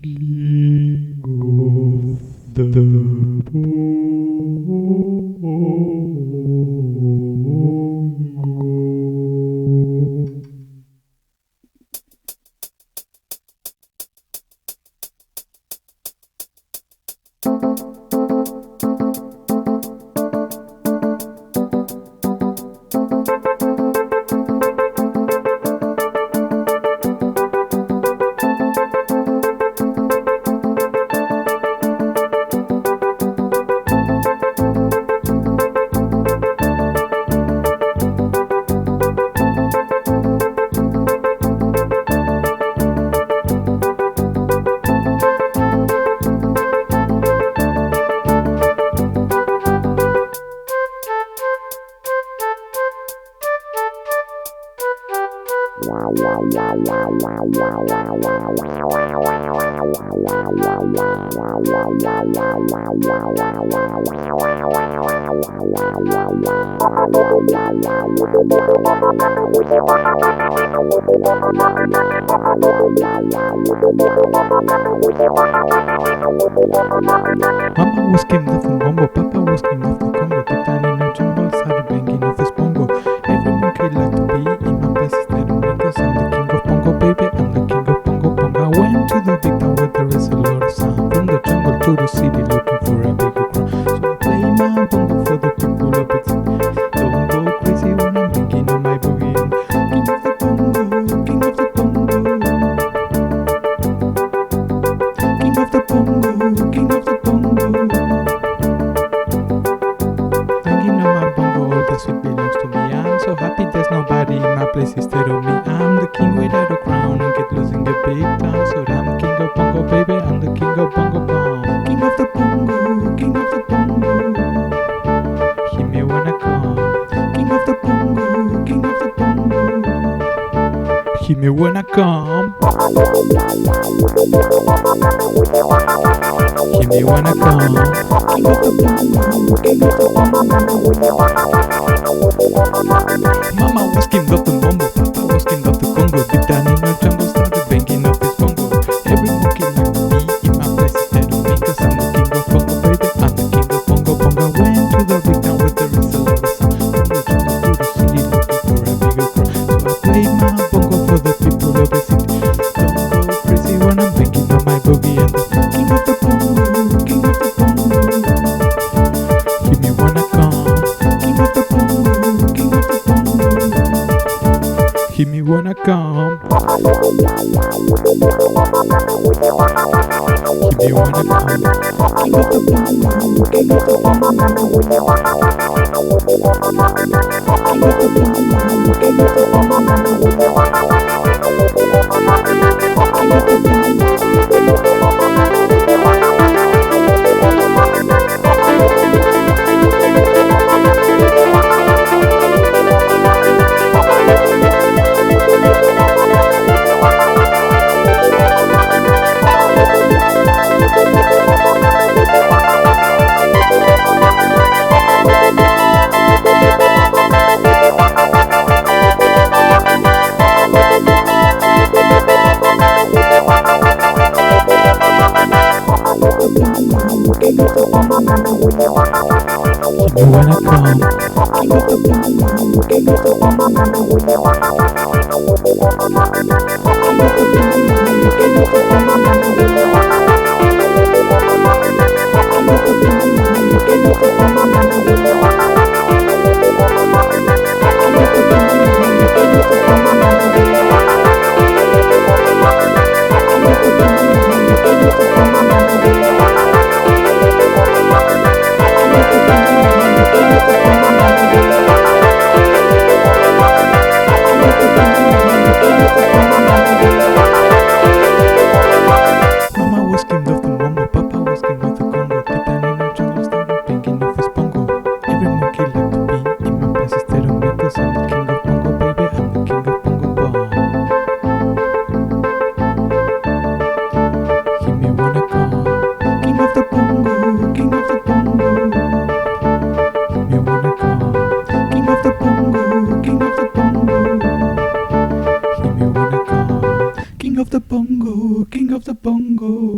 King of the Bongo. Mama was came off from Bongo, Papa was came off the Congo. Deep down in the jungle, started banging off his bongo. Every monkey like to be in my place instead of me, 'cause I'm the king of bongo, baby. I'm the king of bongo, bongo. I went to the big town where there is a lot of sound. From the jungle to the city, looking for a bigger crowd. So I play my bongo for the people of it. Don't go crazy when I'm thinking on my boogie. King of the bongo, king of the bongo. King of the bongo, king of the bongo. Thinking on my bongo, all the sweet belongs to me. I'm so happy there's nobody in my place instead of me. I'm the king without a crown and get losing a big town. So I'm king of bongo, baby. I'm the king of bongo, bongo. King of the bongo, king of the bongo. Hear me when I come. King of the bongo, king of the bongo. Hear me when I come. Hear me when I come. King of the bongo, king of the bongo. Mama was king of the bongo, Papa was king of the Congo. Deep down in the jungle, started banging off his bongo. Every monkey like to be in my place instead of me, 'cause I'm the king of bongo, baby. I'm the king of bongo, bongo. Went to the big town where there is a lot of sound. From the jungle to the city, looking for a bigger crowd. So I play my bongo for the people of the city. Don't go crazy when I'm banging on my boogie. And the king of the bongo, king of the bongo. Hear me when I come. King of the bongo, king of the bongo. Hear me when I come. Hear me when I come. King of the bongo, king of the bongo. King of the bongo, king of the King of the bongo, king of the bongo.